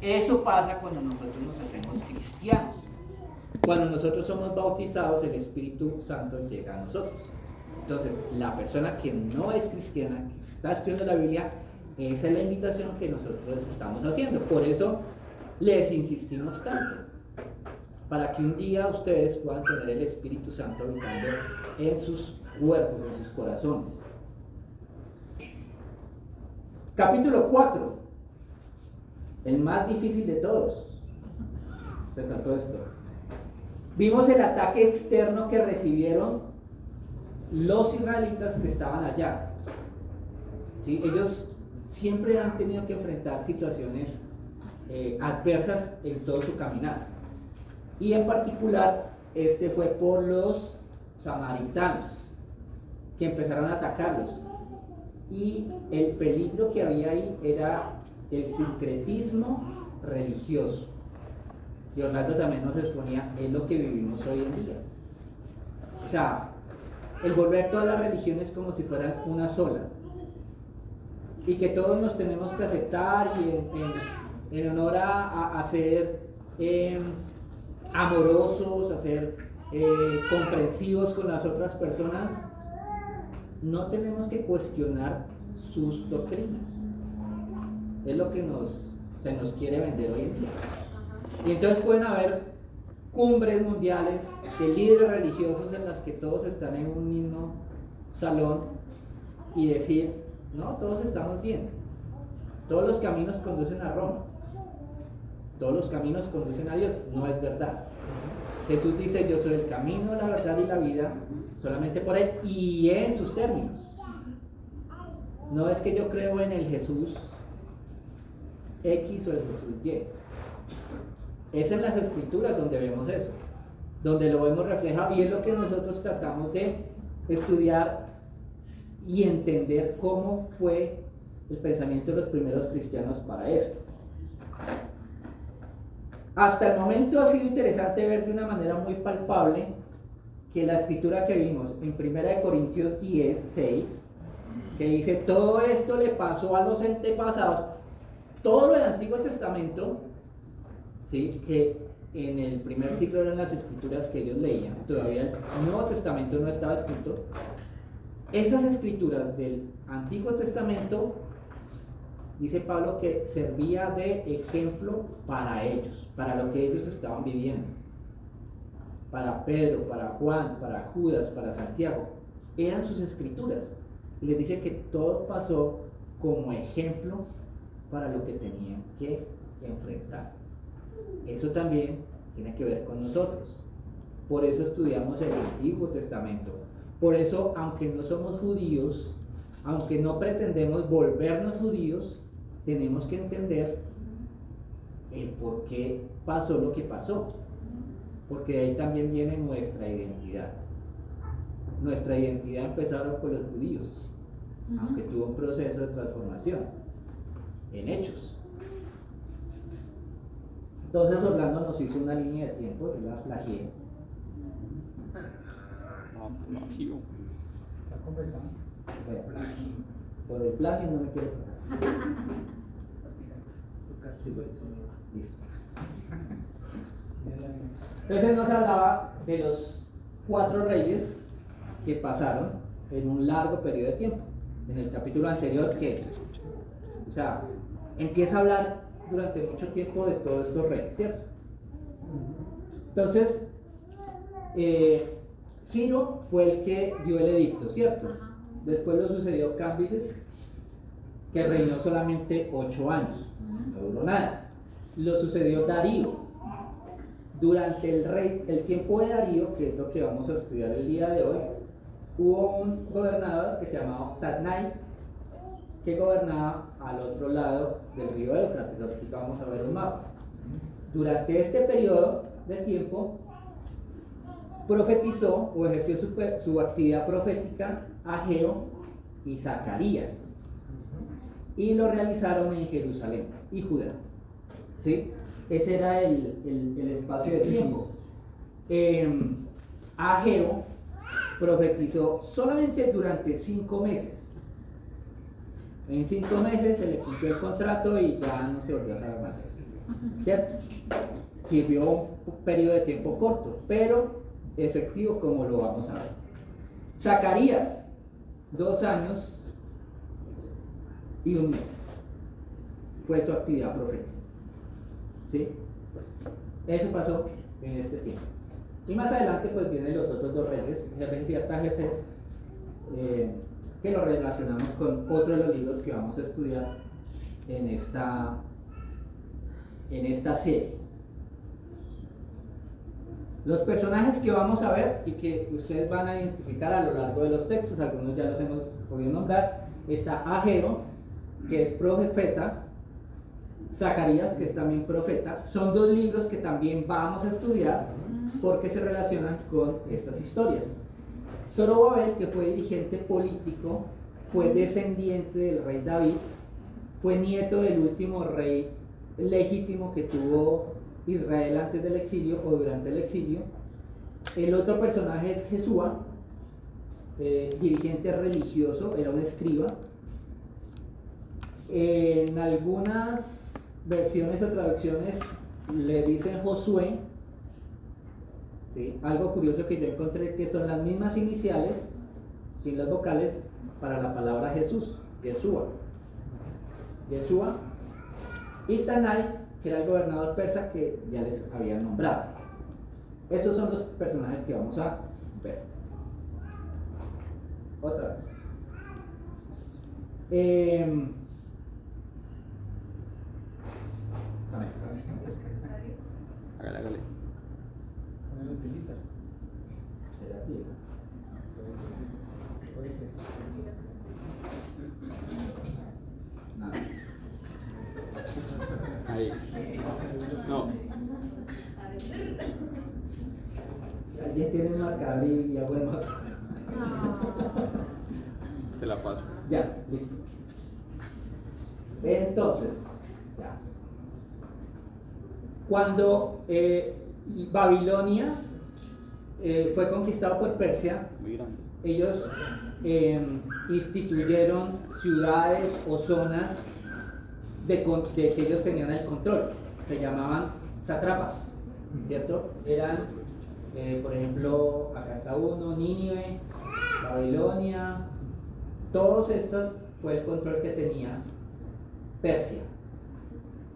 Eso pasa cuando nosotros nos hacemos cristianos. Cuando nosotros somos bautizados, el Espíritu Santo llega a nosotros. Entonces, la persona que no es cristiana, que está estudiando la Biblia, esa es la invitación que nosotros les estamos haciendo. Por eso les insistimos tanto, para que un día ustedes puedan tener el Espíritu Santo habitando en sus cuerpos, en sus corazones. Capítulo 4, el más difícil de todos. Se saltó esto. Vimos el ataque externo que recibieron los israelitas que estaban allá. ¿Sí? Ellos siempre han tenido que enfrentar situaciones adversas en todo su caminar. Y en particular, este fue por los samaritanos, que empezaron a atacarlos. Y el peligro que había ahí era el sincretismo religioso. Y Orlando también nos exponía, es lo que vivimos hoy en día. O sea, el volver todas las religiones como si fueran una sola. Y que todos nos tenemos que aceptar y en honor a ser amorosos, a ser comprensivos con las otras personas, no tenemos que cuestionar sus doctrinas. Es lo que se nos quiere vender hoy en día. Y entonces pueden haber cumbres mundiales de líderes religiosos en las que todos están en un mismo salón y decir, no, todos estamos bien. Todos los caminos conducen a Roma. Todos los caminos conducen a Dios. No es verdad. Jesús dice, yo soy el camino, la verdad y la vida, solamente por Él y en sus términos. No es que yo creo en el Jesús X o el Jesús Y. Es en las Escrituras donde vemos eso, donde lo vemos reflejado, y es lo que nosotros tratamos de estudiar y entender cómo fue el pensamiento de los primeros cristianos para esto. Hasta el momento ha sido interesante ver de una manera muy palpable que la escritura que vimos en 1 Corintios 10, 6, que dice, todo esto le pasó a los antepasados, todo lo del Antiguo Testamento, ¿sí? Que en el primer siglo eran las escrituras que ellos leían, todavía el Nuevo Testamento no estaba escrito. Esas escrituras del Antiguo Testamento, dice Pablo, que servía de ejemplo para ellos, para lo que ellos estaban viviendo. Para Pedro, para Juan, para Judas, para Santiago, eran sus escrituras. Y les dice que todo pasó como ejemplo para lo que tenían que enfrentar. Eso también tiene que ver con nosotros. Por eso estudiamos el Antiguo Testamento. Por eso, aunque no somos judíos, aunque no pretendemos volvernos judíos, tenemos que entender el por qué pasó lo que pasó. Porque de ahí también viene nuestra identidad. Nuestra identidad empezaron con los judíos, aunque tuvo un proceso de transformación en hechos. Entonces Orlando nos hizo una línea de tiempo, yo la plagié. ¿Está conversando? Bueno, por el plagio no me quiero pasar. Castigo del Señor. Listo. Entonces nos hablaba de los 4 reyes que pasaron en un largo periodo de tiempo. En el capítulo anterior o sea, empieza a hablar durante mucho tiempo de todos estos reyes, ¿cierto? Entonces, Ciro fue el que dio el edicto, ¿cierto? Después lo sucedió Cambises, que reinó solamente 8 años, no duró nada. Lo sucedió Darío. Durante el tiempo de Darío, que es lo que vamos a estudiar el día de hoy, hubo un gobernador que se llamaba Tatnai, que gobernaba al otro lado del río Éufrates. Ahorita vamos a ver un mapa. Durante este periodo de tiempo, profetizó o ejerció su actividad profética Ageo y Zacarías, y lo realizaron en Jerusalén y Judá, ¿sí? Ese era el espacio de tiempo. Ageo profetizó solamente durante 5 meses. En 5 meses se le cumplió el contrato y ya no se volvió a saber más. ¿cierto? Sirvió un periodo de tiempo corto, pero efectivo, como lo vamos a ver. Zacarías, 2 años y 1 mes fue su actividad profética, ¿sí? Eso pasó en este tiempo. Y más adelante pues vienen los otros 2 reyes, Jerjes y Artajerjes, que lo relacionamos con otro de los libros que vamos a estudiar en esta serie. Los personajes que vamos a ver y que ustedes van a identificar a lo largo de los textos, algunos ya los hemos podido nombrar, está Ageo, que es profeta, Zacarías, que es también profeta. Son 2 libros que también vamos a estudiar porque se relacionan con estas historias. Zorobabel, que fue dirigente político, fue descendiente del rey David, fue nieto del último rey legítimo que tuvo Israel antes del exilio o durante el exilio. El otro personaje es Jesúa, dirigente religioso, era un escriba. En algunas versiones o traducciones le dicen Josué, ¿sí? Algo curioso que yo encontré, que son las mismas iniciales sin las vocales para la palabra Jesús, Yeshua. Y Tanai, que era el gobernador persa que ya les había nombrado. Esos son los personajes que vamos a ver. Otra vez. Hágale. Nada. Ahí. No. Alguien tiene un marcador y hago el marcador. Te la paso. Ya, listo. Entonces, ya. Cuando Babilonia fue conquistado por Persia, Muy grande. ellos instituyeron ciudades o zonas de que ellos tenían el control. Se llamaban sátrapas, ¿cierto? Eran, por ejemplo, acá está uno, Nínive, Babilonia. Todos estos fue el control que tenía Persia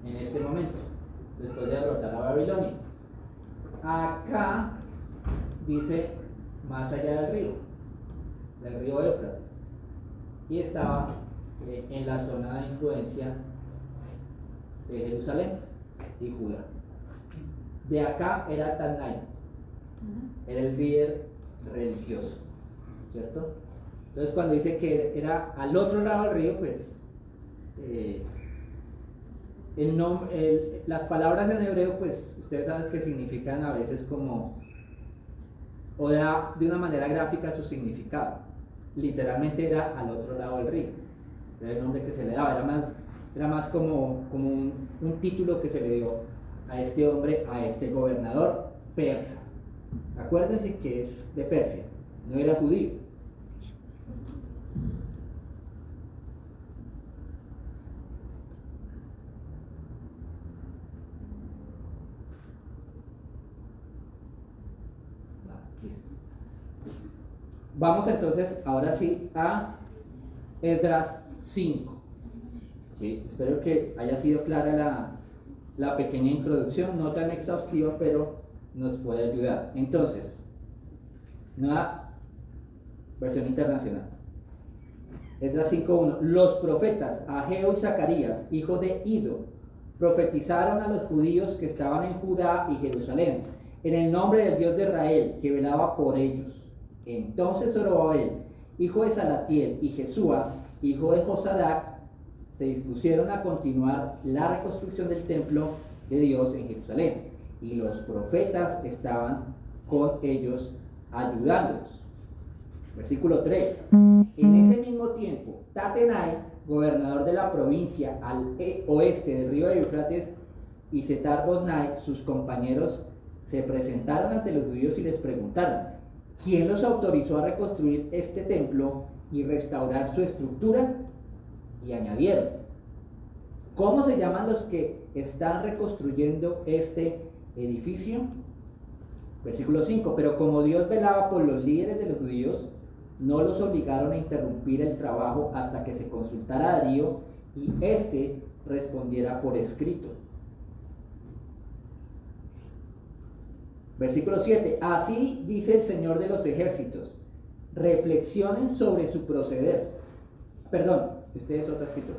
en este momento, después de derrotar a Babilonia. Acá dice más allá del río Éufrates, y estaba en la zona de influencia de Jerusalén y Judá. De acá era Tanai, era el líder religioso, ¿cierto? Entonces cuando dice que era al otro lado del río, pues las palabras en hebreo, pues ustedes saben que significan a veces como, o da de una manera gráfica su significado. Literalmente era al otro lado del río, era el nombre que se le daba, era más como un título que se le dio a este hombre, a este gobernador persa. Acuérdense que es de Persia, no era judío. Vamos entonces, ahora sí, a Esdras 5. ¿Sí? Espero que haya sido clara la pequeña introducción, no tan exhaustiva, pero nos puede ayudar. Entonces, nueva versión internacional. Esdras 5.1. Los profetas Ageo y Zacarías, hijo de Ido, profetizaron a los judíos que estaban en Judá y Jerusalén, en el nombre del Dios de Israel, que velaba por ellos. Entonces Zorobabel, hijo de Salatiel, y Jesúa, hijo de Josadac, se dispusieron a continuar la reconstrucción del templo de Dios en Jerusalén, y los profetas estaban con ellos ayudándolos. Versículo 3. En ese mismo tiempo, Tatenai, gobernador de la provincia al oeste del río Éufrates, y Setar-Bosnai, sus compañeros, se presentaron ante los judíos y les preguntaron: ¿quién los autorizó a reconstruir este templo y restaurar su estructura? Y añadieron: ¿cómo se llaman los que están reconstruyendo este edificio. Versículo 5, pero como Dios velaba por los líderes de los judíos, no los obligaron a interrumpir el trabajo hasta que se consultara a Darío y éste respondiera por escrito. Versículo 7, así dice el Señor de los ejércitos, reflexionen sobre su proceder. Perdón, este es otra escritura.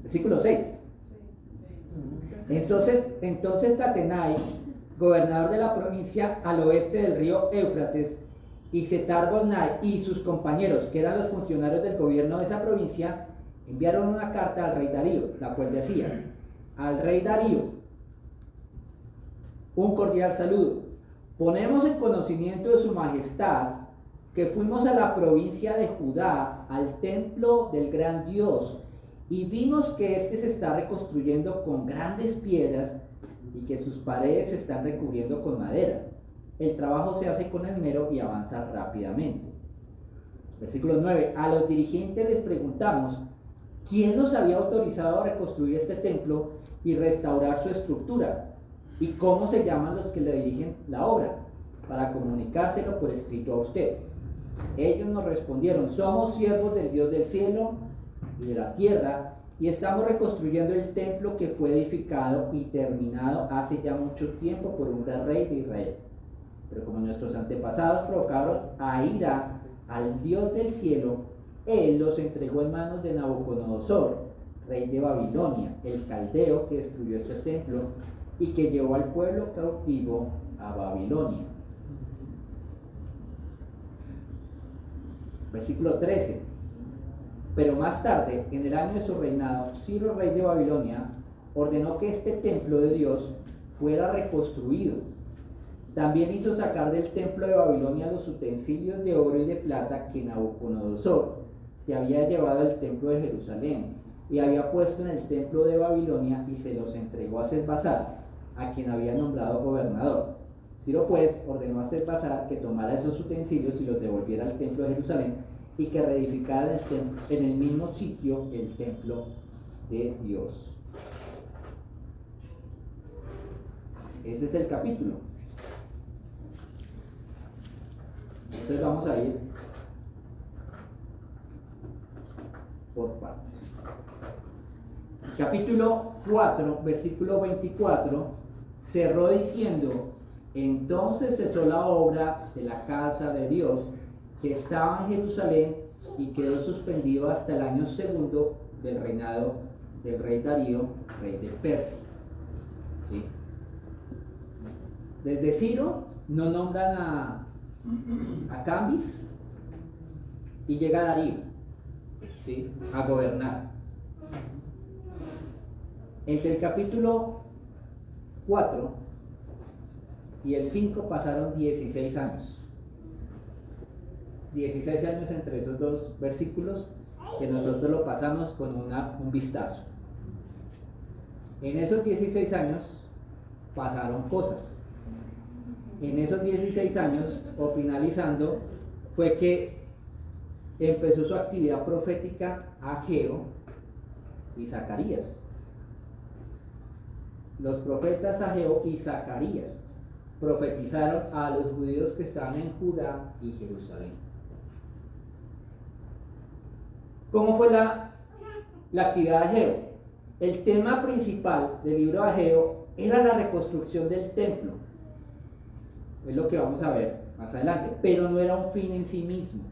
Versículo 6. Entonces Tatenai, gobernador de la provincia al oeste del río Éufrates, y Setar-Boznai y sus compañeros, que eran los funcionarios del gobierno de esa provincia, enviaron una carta al rey Darío, la cual decía: al rey Darío, un cordial saludo. Ponemos en conocimiento de su majestad que fuimos a la provincia de Judá, al templo del gran Dios, y vimos que éste se está reconstruyendo con grandes piedras y que sus paredes se están recubriendo con madera. El trabajo se hace con esmero y avanza rápidamente. Versículo 9. A los dirigentes les preguntamos quién los había autorizado a reconstruir este templo y restaurar su estructura, y cómo se llaman los que le dirigen la obra, para comunicárselo por escrito a usted. Ellos nos respondieron: somos siervos del Dios del cielo y de la tierra, y estamos reconstruyendo el templo que fue edificado y terminado hace ya mucho tiempo por un gran rey de Israel. Pero como nuestros antepasados provocaron a ira al Dios del cielo, él los entregó en manos de Nabucodonosor, rey de Babilonia, el caldeo que destruyó este templo y que llevó al pueblo cautivo a Babilonia. Versículo 13. Pero más tarde, en el año de su reinado, Ciro, rey de Babilonia, ordenó que este templo de Dios fuera reconstruido. También hizo sacar del templo de Babilonia los utensilios de oro y de plata que Nabucodonosor se había llevado al templo de Jerusalén y había puesto en el templo de Babilonia, y se los entregó a Sesbazar, a quien había nombrado gobernador. Ciro pues ordenó a Sesbazar que tomara esos utensilios y los devolviera al templo de Jerusalén, y que reedificara en el mismo sitio el templo de Dios. Ese es el capítulo. Entonces vamos a ir por partes. Capítulo 4, versículo 24, cerró diciendo: entonces cesó la obra de la casa de Dios que estaba en Jerusalén, y quedó suspendido hasta el año segundo del reinado del rey Darío, rey de Persia. ¿Sí? Desde Ciro no nombran a Cambis, y llega Darío, ¿sí?, a gobernar. Entre el capítulo 4 y el 5 pasaron 16 años. 16 años entre esos dos versículos, que nosotros lo pasamos con un vistazo. En esos 16 años pasaron cosas. En esos 16 años, o finalizando, fue que empezó su actividad profética Ageo y Zacarías. Los profetas Ageo y Zacarías profetizaron a los judíos que estaban en Judá y Jerusalén. ¿Cómo fue la actividad de Ageo? El tema principal del libro de Ageo era la reconstrucción del templo. Es lo que vamos a ver más adelante, pero no era un fin en sí mismo.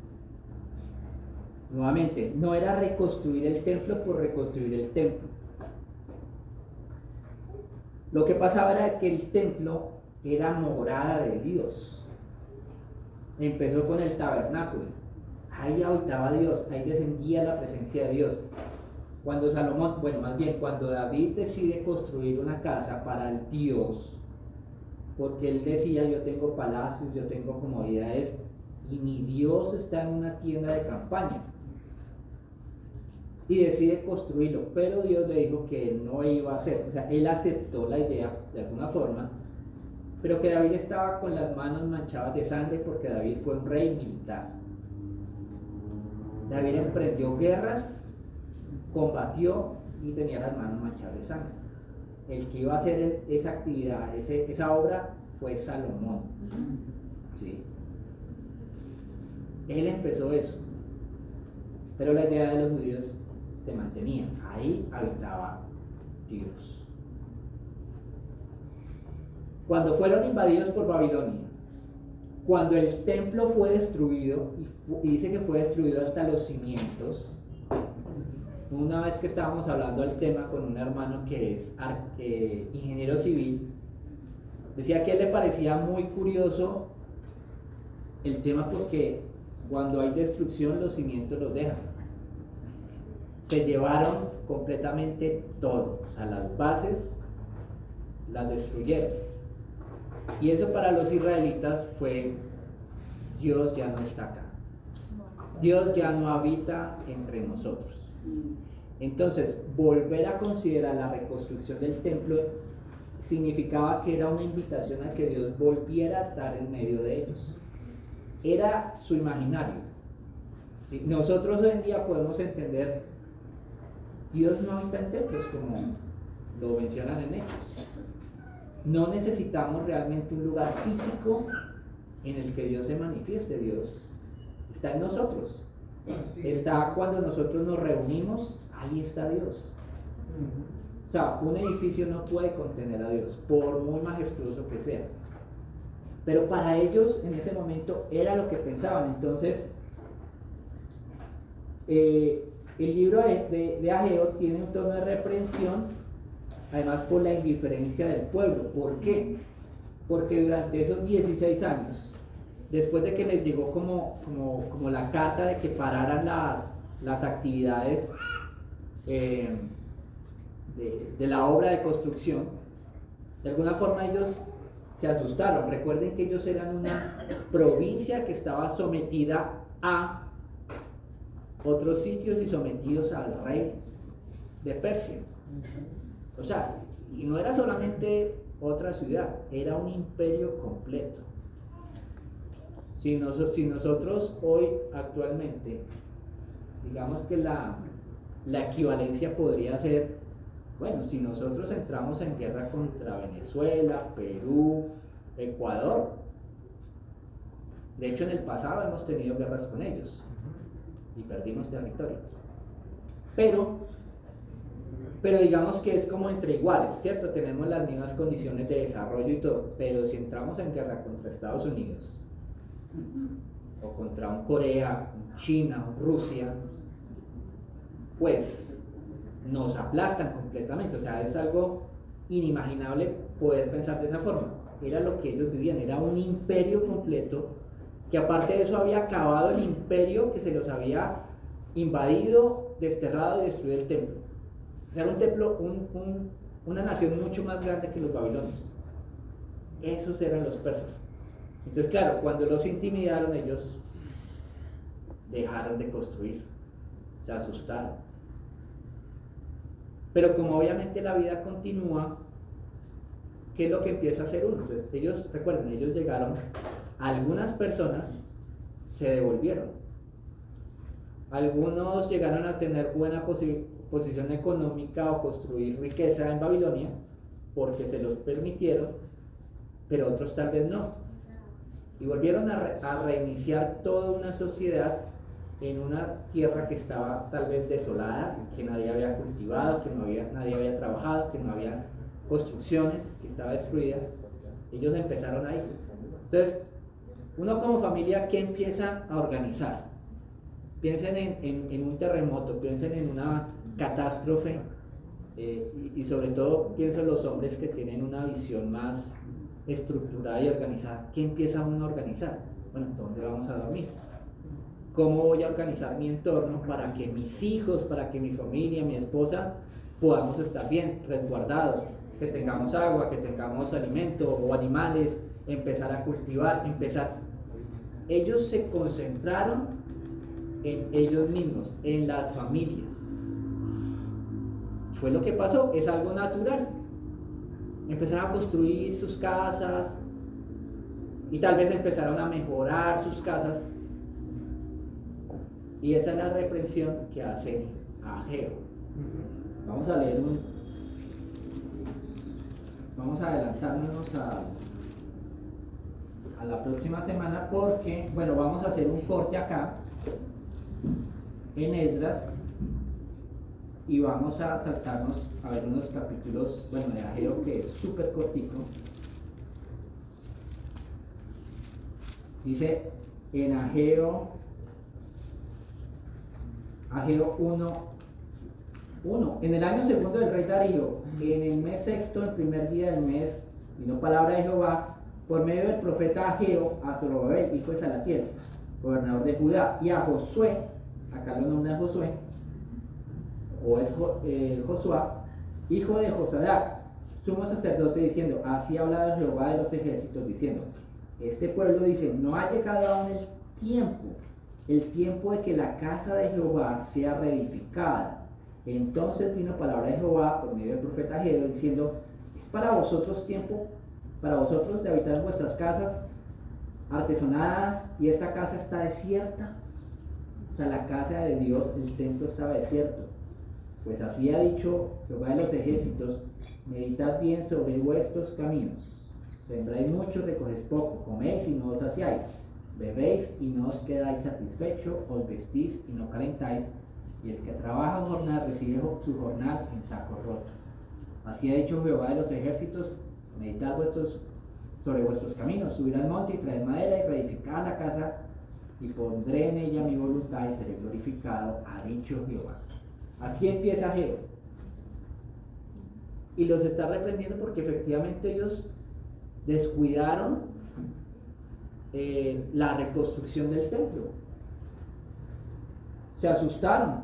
Nuevamente, no era reconstruir el templo por reconstruir el templo. Lo que pasaba era que el templo era morada de Dios. Empezó con el tabernáculo. Ahí habitaba Dios, ahí descendía la presencia de Dios. Cuando Salomón, cuando David decide construir una casa para el Dios, porque él decía: yo tengo palacios, yo tengo comodidades, y mi Dios está en una tienda de campaña, y decide construirlo, pero Dios le dijo que él no iba a hacer, o sea, él aceptó la idea de alguna forma, pero que David estaba con las manos manchadas de sangre, porque David fue un rey militar. David emprendió guerras, combatió y tenía las manos manchadas de sangre. El que iba a hacer esa actividad, esa obra, fue Salomón. ¿Sí? Él empezó eso, pero la idea de los judíos se mantenía. Ahí habitaba Dios. Cuando fueron invadidos por Babilonia, cuando el templo fue destruido, y dice que fue destruido hasta los cimientos, una vez que estábamos hablando del tema con un hermano que es ingeniero civil, decía que a él le parecía muy curioso el tema porque cuando hay destrucción los cimientos los dejan. Se llevaron completamente todo, o sea, las bases las destruyeron. Y eso para los israelitas fue: Dios ya no está acá, Dios ya no habita entre nosotros. Entonces, volver a considerar la reconstrucción del templo significaba que era una invitación a que Dios volviera a estar en medio de ellos. Era su imaginario. Nosotros hoy en día podemos entender: Dios no habita en templos, como lo mencionan en Hechos. No necesitamos realmente un lugar físico en el que Dios se manifieste. Dios está en nosotros. Está cuando nosotros nos reunimos, ahí está Dios. O sea, un edificio no puede contener a Dios, por muy majestuoso que sea. Pero para ellos en ese momento era lo que pensaban. Entonces, el libro de Ageo tiene un tono de reprensión, además por la indiferencia del pueblo. ¿Por qué? Porque durante esos 16 años, después de que les llegó como la carta de que pararan las actividades de la obra de construcción, de alguna forma ellos se asustaron. Recuerden que ellos eran una provincia que estaba sometida a otros sitios y sometidos al rey de Persia. O sea, y no era solamente otra ciudad, era un imperio completo. Si nosotros hoy actualmente, digamos que la equivalencia podría ser, bueno, si nosotros entramos en guerra contra Venezuela, Perú, Ecuador, de hecho en el pasado hemos tenido guerras con ellos y perdimos territorio, pero digamos que es como entre iguales, ¿cierto? Tenemos las mismas condiciones de desarrollo y todo, pero si entramos en guerra contra Estados Unidos o contra un Corea, un China, un Rusia, pues nos aplastan completamente. O sea, es algo inimaginable poder pensar de esa forma. Era lo que ellos vivían, era un imperio completo, que aparte de eso había acabado el imperio que se los había invadido, desterrado y destruido el templo. Era un templo, una nación mucho más grande que los babilonios. Esos eran los persas. Entonces, claro, cuando los intimidaron, ellos dejaron de construir, se asustaron. Pero como obviamente la vida continúa, ¿qué es lo que empieza a hacer uno? Entonces, ellos, recuerden, ellos llegaron, algunas personas se devolvieron. Algunos llegaron a tener buena posición económica o construir riqueza en Babilonia porque se los permitieron, pero otros tal vez no. Y volvieron a reiniciar toda una sociedad en una tierra que estaba tal vez desolada, que nadie había cultivado, que nadie había trabajado, que no había construcciones, que estaba destruida. Ellos empezaron ahí. Entonces, uno como familia, ¿qué empieza a organizar? Piensen en un terremoto, piensen en una catástrofe, y sobre todo pienso en los hombres que tienen una visión más estructurada y organizada. ¿Qué empieza uno a organizar? Bueno, ¿dónde vamos a dormir? ¿Cómo voy a organizar mi entorno para que mis hijos, para que mi familia, mi esposa podamos estar bien, resguardados, que tengamos agua, que tengamos alimento o animales, empezar a cultivar, Ellos se concentraron en ellos mismos, en las familias. Fue lo que pasó, es algo natural. Empezaron a construir sus casas y tal vez empezaron a mejorar sus casas, y esa es la reprensión que hace Ageo. Vamos a leer vamos a adelantarnos a la próxima semana porque, bueno, vamos a hacer un corte acá en Esdras y vamos a saltarnos a ver unos capítulos, bueno, de Ageo, que es súper cortico. Dice en Ageo 1:1, en el año segundo del rey Darío, en el mes sexto, el primer día del mes, vino palabra de Jehová por medio del profeta Ageo a Zorobabel, hijo de Salatiel, gobernador de Judá, y a Josué, acá lo nombra Josué, o es Josuá, hijo de Josadac, sumo sacerdote, diciendo: así ha hablado Jehová de los ejércitos, diciendo: este pueblo dice, no ha llegado aún el tiempo de que la casa de Jehová sea reedificada. Entonces vino palabra de Jehová por medio del profeta Ageo, diciendo: es para vosotros tiempo, para vosotros de habitar en vuestras casas artesonadas, y esta casa está desierta. O sea, la casa de Dios, el templo, estaba desierto. Pues así ha dicho Jehová de los ejércitos: meditad bien sobre vuestros caminos. Sembráis mucho, recogéis poco, coméis y no os saciáis, bebéis y no os quedáis satisfechos, os vestís y no calentáis, y el que trabaja un jornal recibe su jornal en saco roto. Así ha dicho Jehová de los ejércitos: meditad sobre vuestros caminos, subid al monte y traed madera y reedificad la casa, y pondré en ella mi voluntad y seré glorificado, ha dicho Jehová. Así empieza Ageo. Y los está reprendiendo porque efectivamente ellos descuidaron la reconstrucción del templo. Se asustaron,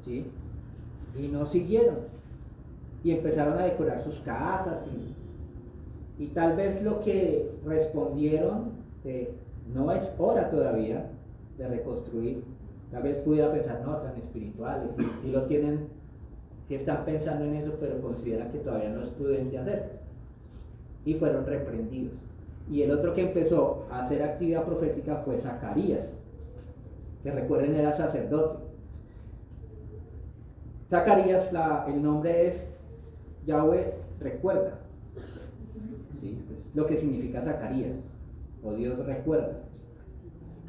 ¿sí? Y no siguieron. Y empezaron a decorar sus casas y tal vez lo que respondieron no es hora todavía de reconstruir. Tal vez pudiera pensar, no, tan espirituales, si lo tienen, si están pensando en eso, pero consideran que todavía no es prudente hacer. Y fueron reprendidos. Y el otro que empezó a hacer actividad profética fue Zacarías, que recuerden era sacerdote. Zacarías, el nombre es Yahweh recuerda, ¿sí? Es lo que significa Zacarías, o Dios recuerda.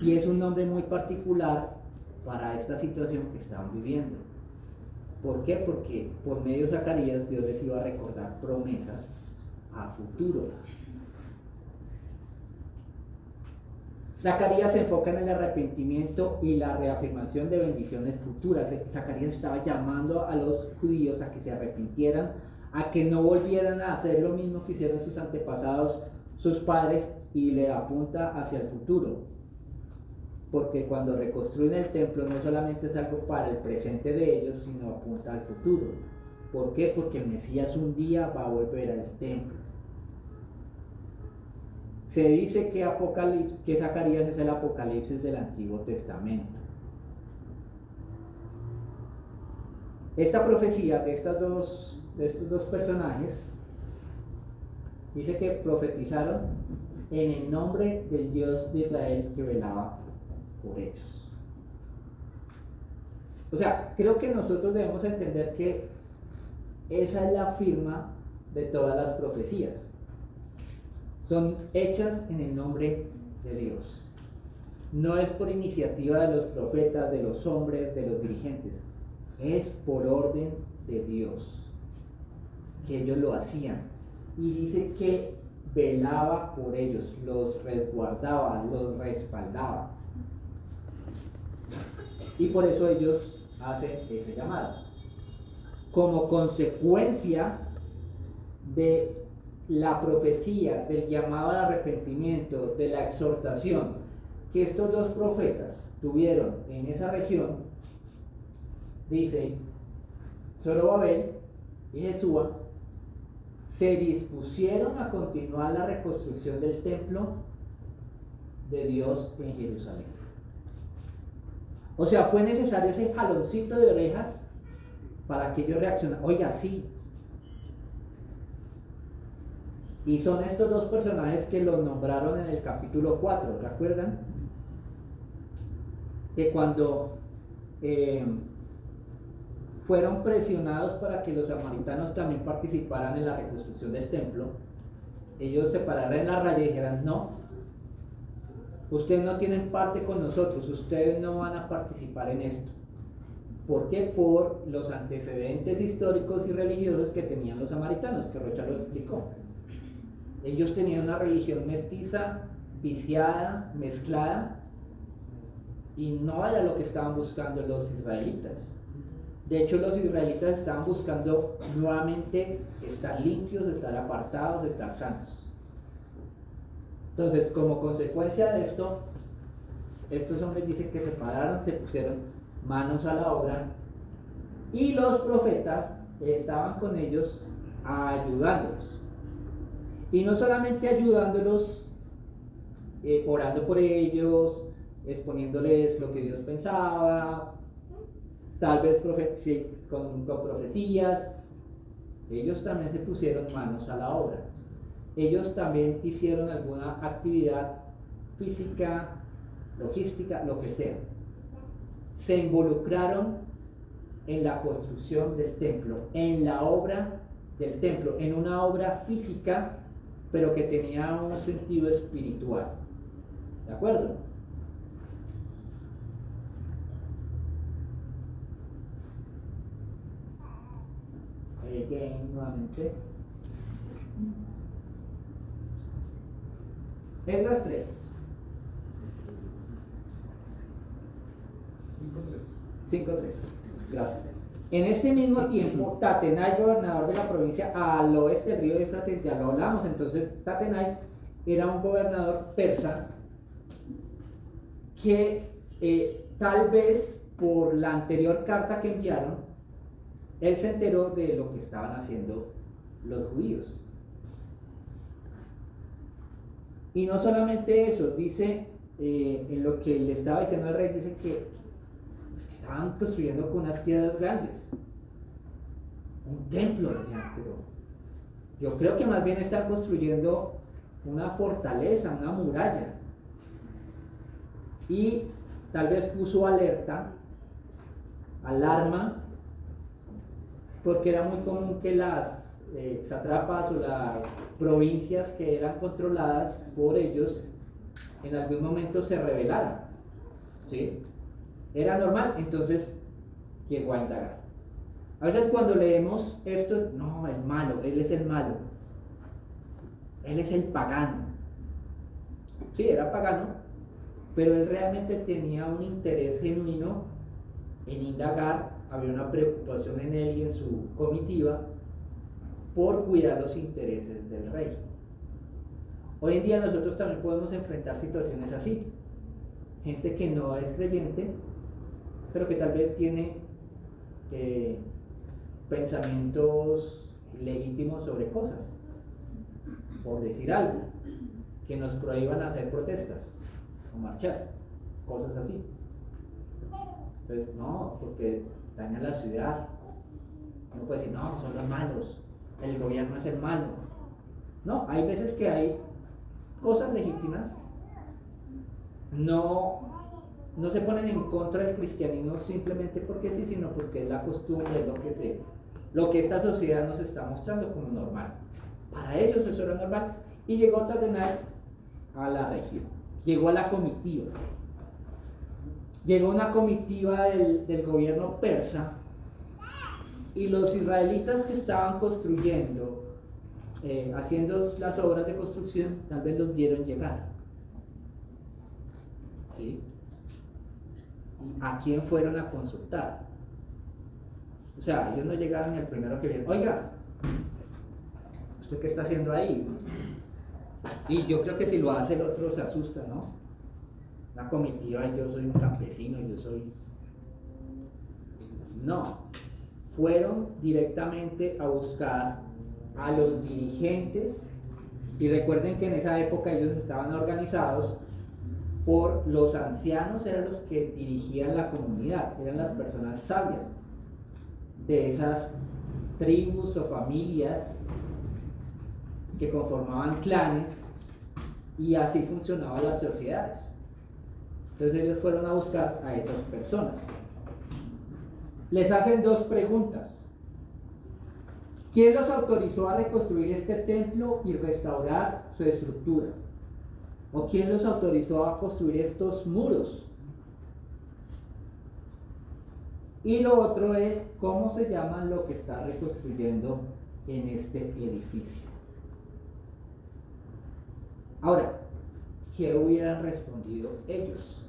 Y es un nombre muy particular para esta situación que estaban viviendo. ¿Por qué? Porque por medio de Zacarías Dios les iba a recordar promesas a futuro. Zacarías se enfoca en el arrepentimiento y la reafirmación de bendiciones futuras. Zacarías estaba llamando a los judíos a que se arrepintieran, a que no volvieran a hacer lo mismo que hicieron sus antepasados, sus padres, y le apunta hacia el futuro. Porque cuando reconstruyen el templo no solamente es algo para el presente de ellos, sino apunta al futuro. ¿Por qué? Porque el Mesías un día va a volver al templo. Se dice que Zacarías es el Apocalipsis del Antiguo Testamento. Esta profecía de estos dos personajes dice que profetizaron en el nombre del Dios de Israel que velaba por ellos. O sea, creo que nosotros debemos entender que esa es la firma de todas las profecías. Son hechas en el nombre de Dios. No es por iniciativa de los profetas, de los hombres, de los dirigentes. Es por orden de Dios que ellos lo hacían. Y dice que velaba por ellos, los resguardaba, los respaldaba. Y por eso ellos hacen ese llamado. Como consecuencia de la profecía, del llamado al arrepentimiento, de la exhortación que estos dos profetas tuvieron en esa región, dice, Zorobabel y Jesúa se dispusieron a continuar la reconstrucción del templo de Dios en Jerusalén. O sea, fue necesario ese jaloncito de orejas para que ellos reaccionaran. Oiga, sí. Y son estos dos personajes que los nombraron en el capítulo 4, ¿recuerdan? Que cuando fueron presionados para que los samaritanos también participaran en la reconstrucción del templo. Ellos se pararon en la raya y dijeron: no, ustedes no tienen parte con nosotros, ustedes no van a participar en esto. ¿Por qué? Por los antecedentes históricos y religiosos que tenían los samaritanos, que Rocha lo explicó. Ellos tenían una religión mestiza, viciada, mezclada, y no era lo que estaban buscando los israelitas. De hecho, los israelitas estaban buscando nuevamente estar limpios, estar apartados, estar santos. Entonces, como consecuencia de esto, estos hombres dicen que se pararon, se pusieron manos a la obra, y los profetas estaban con ellos ayudándolos. Y no solamente ayudándolos, orando por ellos, exponiéndoles lo que Dios pensaba, tal vez con profecías. Ellos también se pusieron manos a la obra. Ellos también hicieron alguna actividad física, logística, lo que sea. Se involucraron en la construcción del templo, en la obra del templo, en una obra física, pero que tenía un sentido espiritual. ¿De acuerdo? Again, nuevamente. Esdras 3. 5.3. Gracias. En este mismo tiempo, Tatenai, gobernador de la provincia al oeste del río Éufrates, ya lo hablamos. Entonces, Tatenai era un gobernador persa que tal vez por la anterior carta que enviaron, él se enteró de lo que estaban haciendo los judíos. Y no solamente eso, dice en lo que le estaba diciendo al rey, dice que estaban construyendo con unas piedras grandes un templo, pero yo creo que más bien están construyendo una fortaleza, una muralla. Y tal vez puso alarma, porque era muy común que las satrapas o las provincias que eran controladas por ellos en algún momento se rebelaran, ¿sí? Era normal. Entonces llegó a indagar. A veces cuando leemos esto, no, el malo, él es el malo, él es el pagano. Sí, era pagano, pero él realmente tenía un interés genuino en indagar. Había una preocupación en él y en su comitiva por cuidar los intereses del rey. Hoy en día nosotros también podemos enfrentar situaciones así. Gente que no es creyente, pero que tal vez tiene pensamientos legítimos sobre cosas, por decir algo, que nos prohíban hacer protestas o marchar, cosas así. Entonces, no, porque daña la ciudad. Uno puede decir: no, son los malos, el gobierno es el malo. No, hay veces que hay cosas legítimas. No se ponen en contra del cristianismo simplemente porque sí, sino porque es la costumbre, lo que esta sociedad nos está mostrando como normal. Para ellos eso era normal. Y llegó Tatenai a la región, llegó a la comitiva. Llegó una comitiva del gobierno persa, y los israelitas que estaban construyendo, haciendo las obras de construcción, tal vez los vieron llegar. ¿Sí? ¿Y a quién fueron a consultar? O sea, ellos no llegaron ni al primero que vieron: oiga, ¿usted qué está haciendo ahí? Y yo creo que si lo hace el otro se asusta, ¿no? Una comitiva, yo soy un campesino, No, fueron directamente a buscar a los dirigentes. Y recuerden que en esa época ellos estaban organizados por los ancianos, eran los que dirigían la comunidad, eran las personas sabias de esas tribus o familias que conformaban clanes, y así funcionaban las sociedades. Entonces ellos fueron a buscar a esas personas. les hacen dos preguntas. ¿Quién los autorizó a reconstruir este templo y restaurar su estructura? ¿O quién los autorizó a construir estos muros? Y lo otro es, ¿cómo se llama lo que está reconstruyendo en este edificio? Ahora, ¿qué hubieran respondido ellos?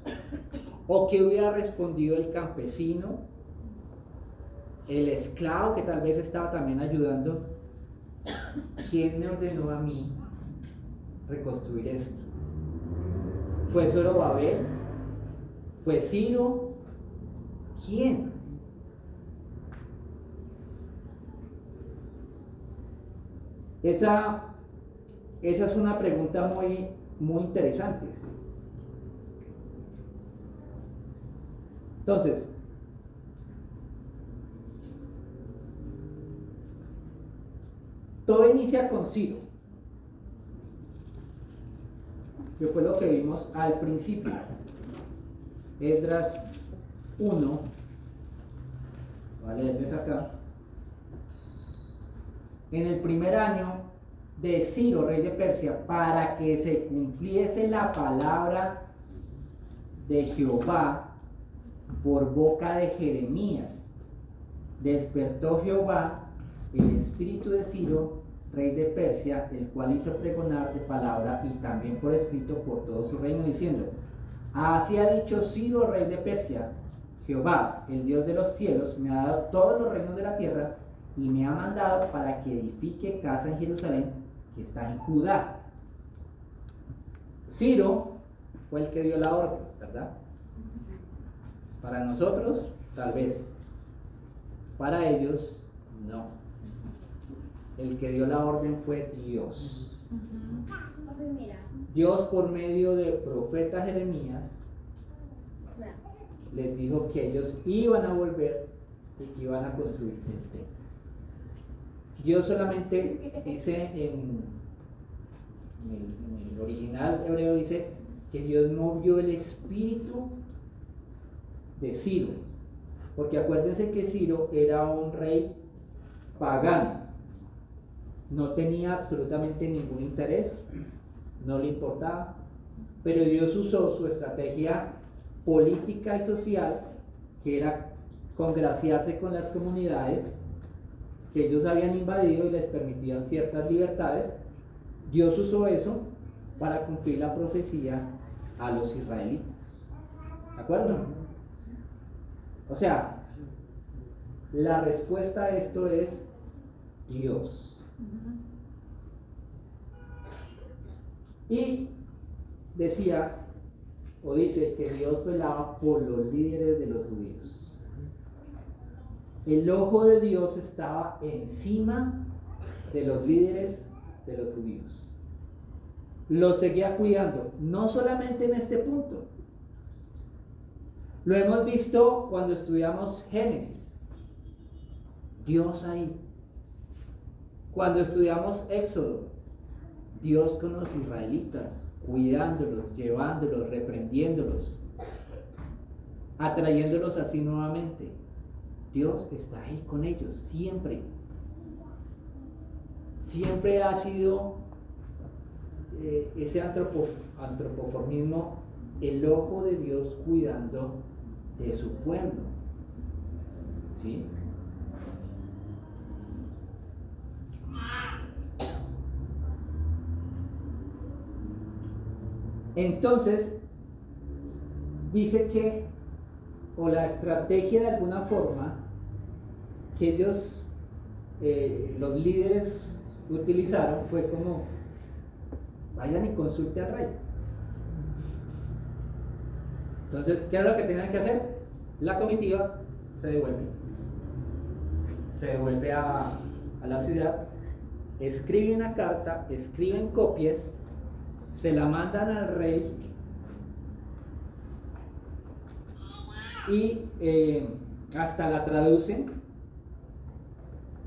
¿O qué hubiera respondido el campesino, el esclavo que tal vez estaba también ayudando? ¿Quién me ordenó a mí reconstruir esto? ¿Fue Zorobabel? ¿Fue Ciro? ¿Quién? Esa es una pregunta muy interesante. Entonces, todo inicia con Ciro, que fue lo que vimos al principio. Esdras 1, voy a leerles acá. En el primer año de Ciro, rey de Persia, para que se cumpliese la palabra de Jehová por boca de Jeremías, despertó Jehová el espíritu de Ciro, rey de Persia, el cual hizo pregonar de palabra y también por escrito por todo su reino, diciendo: así ha dicho Ciro, rey de Persia: Jehová, el Dios de los cielos, me ha dado todos los reinos de la tierra y me ha mandado para que edifique casa en Jerusalén, que está en Judá. Ciro fue el que dio la orden, ¿verdad? Para nosotros, tal vez. Para ellos, no. El que dio la orden fue Dios. Dios, por medio del profeta Jeremías, les dijo que ellos iban a volver y que iban a construir el templo. Dios solamente dice en el original hebreo, dice que Dios movió el espíritu de Ciro, porque acuérdense que Ciro era un rey pagano, no tenía absolutamente ningún interés, no le importaba, pero Dios usó su estrategia política y social, que era congraciarse con las comunidades que ellos habían invadido y les permitían ciertas libertades. Dios usó eso para cumplir la profecía a los israelitas. ¿De acuerdo? O sea, la respuesta a esto es Dios. Y decía, o dice, que Dios velaba por los líderes de los judíos. El ojo de Dios estaba encima de los líderes de los judíos. Los seguía cuidando, no solamente en este punto. Lo hemos visto cuando estudiamos Génesis. Dios ahí. Cuando estudiamos Éxodo, Dios con los israelitas, cuidándolos, llevándolos, reprendiéndolos, atrayéndolos así nuevamente. Dios está ahí con ellos, siempre. Siempre ha sido ese antropoformismo, el ojo de Dios cuidando de su pueblo. ¿Sí? Entonces, dice que, o la estrategia de alguna forma, que ellos, los líderes, utilizaron fue como: vayan y consulte al rey. Entonces, ¿qué era lo que tenían que hacer? La comitiva se devuelve a la ciudad, escribe una carta, escriben copias, se la mandan al rey y hasta la traducen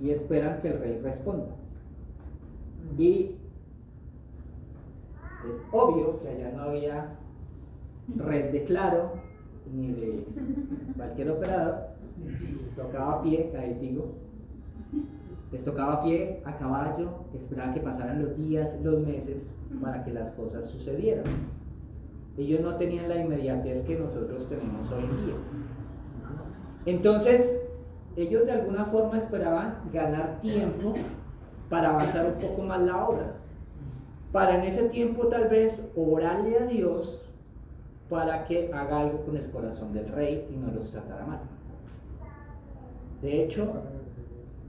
y esperan que el rey responda. Y es obvio que allá no había red de Claro ni de cualquier operador, tocaba a pie, ahí digo, les tocaba a pie, a caballo, esperaban que pasaran los días, los meses, para que las cosas sucedieran. Ellos no tenían la inmediatez que nosotros tenemos hoy en día. Entonces, ellos de alguna forma esperaban ganar tiempo para avanzar un poco más la obra. Para en ese tiempo tal vez orarle a Dios para que haga algo con el corazón del rey y no los tratara mal. De hecho,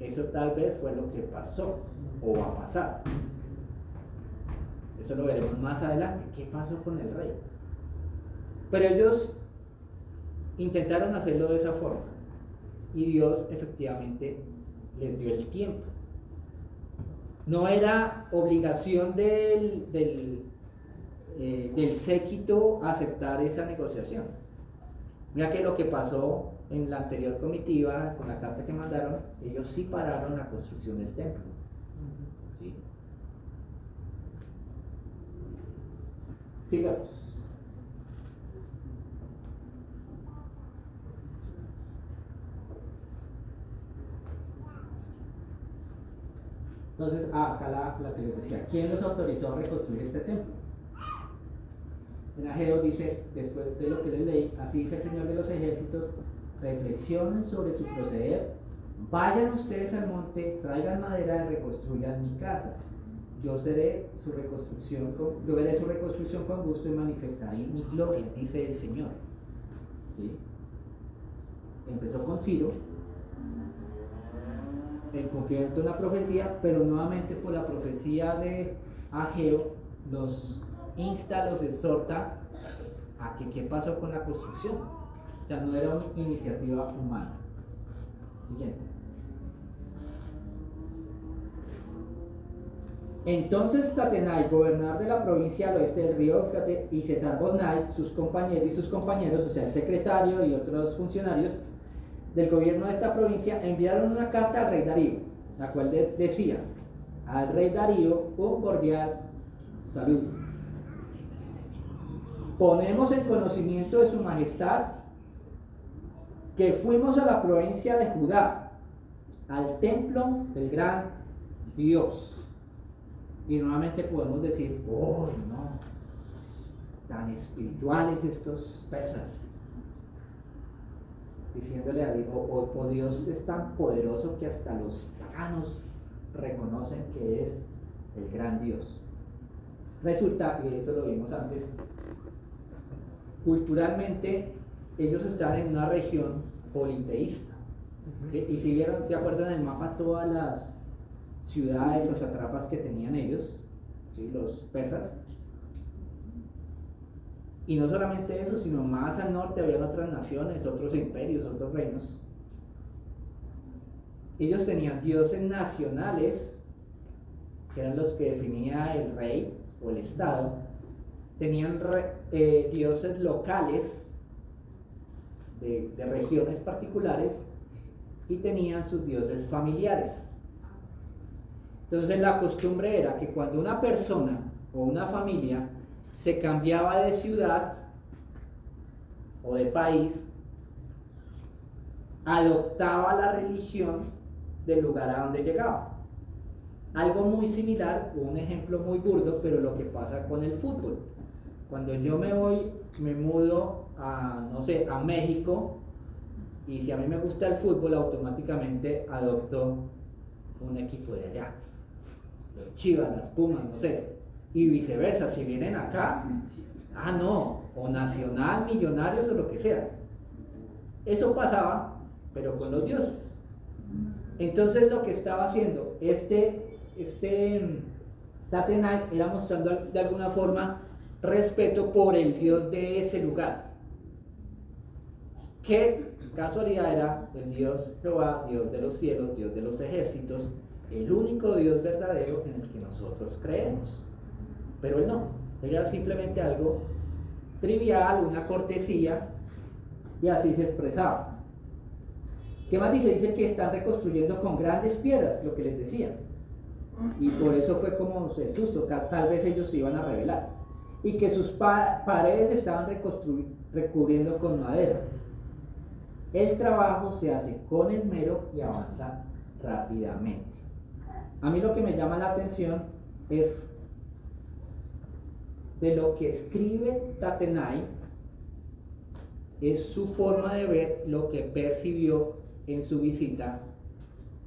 eso tal vez fue lo que pasó o va a pasar. Eso lo veremos más adelante. ¿Qué pasó con el rey? Pero ellos intentaron hacerlo de esa forma y Dios efectivamente les dio el tiempo. No era obligación del séquito aceptar esa negociación. Mira que lo que pasó en la anterior comitiva, con la carta que mandaron, ellos sí pararon la construcción del templo. ¿Sí? Sigamos. Entonces, acá la que les decía, ¿quién los autorizó a reconstruir este templo? En Ageo dice, después de lo que les leí, así dice el Señor de los ejércitos, reflexionen sobre su proceder, vayan ustedes al monte, traigan madera y reconstruyan mi casa. Yo veré su reconstrucción con gusto y manifestaré mi gloria, dice el Señor. ¿Sí? Empezó con Ciro, el cumplimiento de una profecía, pero nuevamente por la profecía de Ageo los insta, los exhorta a que qué pasó con la construcción. O sea, no era una iniciativa humana. Siguiente. Entonces Tatenai, gobernador de la provincia al oeste del río Éufrates, y Setar-Boznai, sus compañeros, o sea, el secretario y otros funcionarios del gobierno de esta provincia, enviaron una carta al rey Darío, la cual decía: al rey Darío un cordial saludo. Ponemos en conocimiento de su majestad que fuimos a la provincia de Judá, al templo del gran Dios. Y nuevamente podemos decir: oh, no, tan espirituales estos persas. Diciéndole a Dios: oh, Dios es tan poderoso que hasta los paganos reconocen que es el gran Dios. Resulta, y eso lo vimos antes, culturalmente ellos están en una región politeísta. ¿Sí? Y si vieron, se acuerdan del mapa, todas las ciudades o satrapas que tenían ellos, ¿sí? Los persas. Y no solamente eso, sino más al norte habían otras naciones, otros imperios, otros reinos. Ellos tenían dioses nacionales, que eran los que definía el rey o el estado. Tenían dioses locales de regiones particulares y tenían sus dioses familiares. Entonces la costumbre era que cuando una persona o una familia se cambiaba de ciudad o de país, adoptaba la religión del lugar a donde llegaba. Algo muy similar, un ejemplo muy burdo, pero lo que pasa con el fútbol. Cuando yo me mudo a, no sé, a México, y si a mí me gusta el fútbol, automáticamente adopto un equipo de allá. Los Chivas, las Pumas, no sé. Y viceversa, si vienen acá, no, o Nacional, Millonarios o lo que sea. Eso pasaba, pero con los dioses. Entonces lo que estaba haciendo este Tatenai era mostrando de alguna forma respeto por el dios de ese lugar. ¿Qué casualidad era el Dios Jehová, Dios de los cielos, Dios de los ejércitos, el único Dios verdadero en el que nosotros creemos? Pero él no, él era simplemente algo trivial, una cortesía, y así se expresaba. ¿Qué más dice? Dice que están reconstruyendo con grandes piedras, lo que les decía, y por eso fue como el susto, que tal vez ellos se iban a rebelar, y que sus paredes estaban recubriendo con madera. El trabajo se hace con esmero y avanza rápidamente. A mí lo que me llama la atención es de lo que escribe Tattenay, es su forma de ver lo que percibió en su visita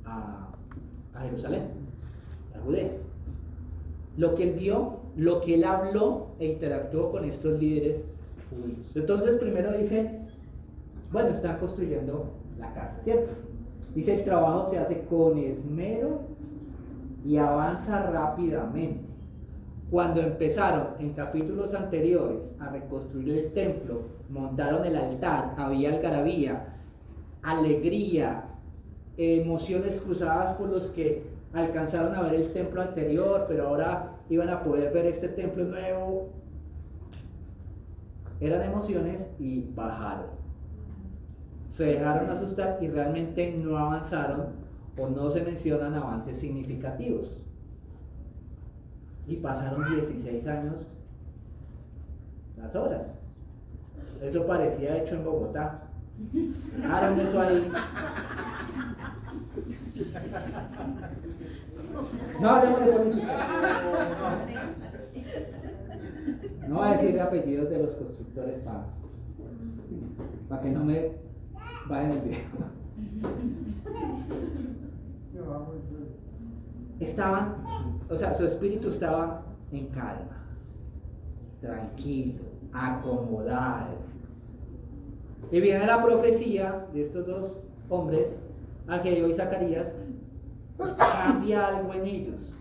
a Jerusalén, a Judea. Lo que él vio, lo que él habló e interactuó con estos líderes judíos. Entonces primero dice, bueno, están construyendo la casa, ¿cierto? Dice, el trabajo se hace con esmero y avanza rápidamente. Cuando empezaron en capítulos anteriores a reconstruir el templo, montaron el altar, había algarabía, alegría, emociones cruzadas por los que alcanzaron a ver el templo anterior, pero ahora iban a poder ver este templo nuevo. Eran emociones y bajaron. Se dejaron asustar y realmente no avanzaron o no se mencionan avances significativos. Y pasaron 16 años las obras. Eso parecía hecho en Bogotá. Dejaron eso ahí. No hablemos de política. No voy a decir apellidos de los constructores para que no me bajen el video. Estaban, o sea, su espíritu estaba en calma, tranquilo, acomodado. Y viene la profecía de estos dos hombres, Ageo y Zacarías, cambia algo en ellos.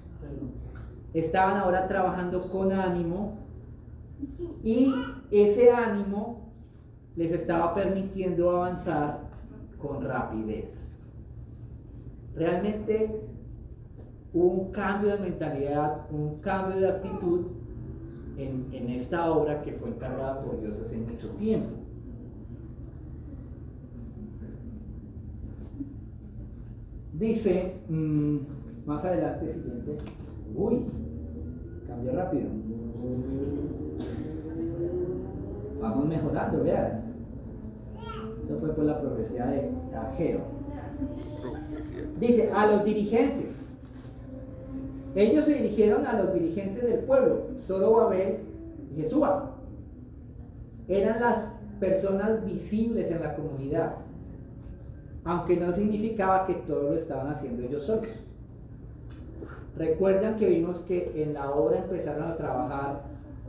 Estaban ahora trabajando con ánimo y ese ánimo les estaba permitiendo avanzar con rapidez. Realmente hubo un cambio de mentalidad, un cambio de actitud en esta obra que fue encargada por Dios hace mucho tiempo. Dice, más adelante, siguiente. Uy, cambió rápido. Vamos mejorando, veas. Eso fue por la profecía de Ageo. Dice, a los dirigentes. Ellos se dirigieron a los dirigentes del pueblo, Zorobabel y Jesúa. Eran las personas visibles en la comunidad, aunque no significaba que todo lo estaban haciendo ellos solos. Recuerdan que vimos que en la obra empezaron a trabajar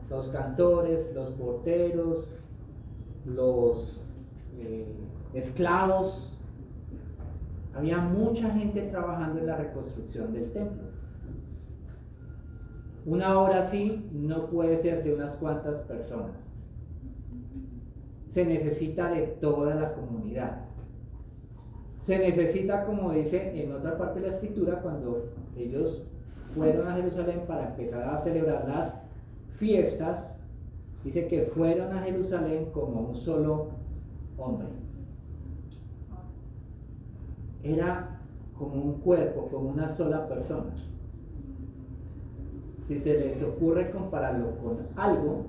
los cantores, los porteros, los esclavos. Había mucha gente trabajando en la reconstrucción del templo. Una obra así no puede ser de unas cuantas personas. Se necesita de toda la comunidad. Se necesita, como dice en otra parte de la escritura, cuando ellos fueron a Jerusalén para empezar a celebrar las fiestas, dice que fueron a Jerusalén como un solo hombre. Era como un cuerpo, como una sola persona. Si se les ocurre compararlo con algo,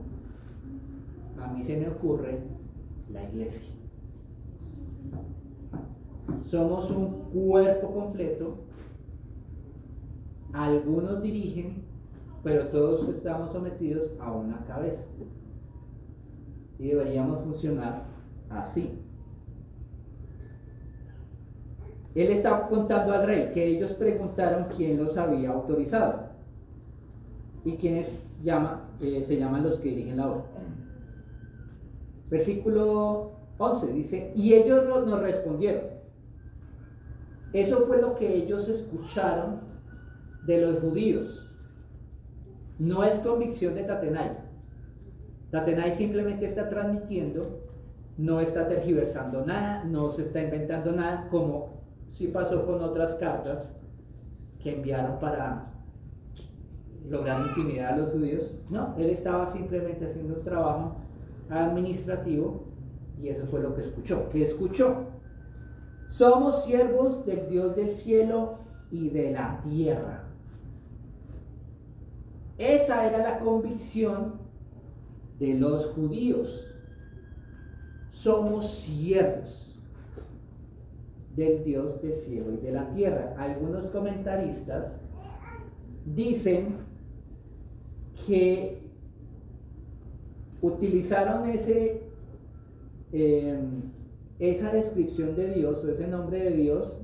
a mí se me ocurre la iglesia. Somos un cuerpo completo, algunos dirigen, pero todos estamos sometidos a una cabeza. Y deberíamos funcionar así. Él está contando al rey que ellos preguntaron quién los había autorizado y quiénes se llaman los que dirigen la obra. Versículo 11 dice, y ellos nos respondieron. Eso fue lo que ellos escucharon de los judíos. No es convicción de Tattenay. Tattenay simplemente está transmitiendo, no está tergiversando nada, no se está inventando nada, como sí pasó con otras cartas que enviaron para lograr intimidar a los judíos. No, él estaba simplemente haciendo un trabajo administrativo y eso fue lo que escuchó. ¿Qué escuchó? Somos siervos del Dios del cielo y de la tierra. Esa era la convicción de los judíos. Somos siervos. del Dios del cielo y de la tierra. Algunos comentaristas dicen que utilizaron esa descripción de Dios o ese nombre de Dios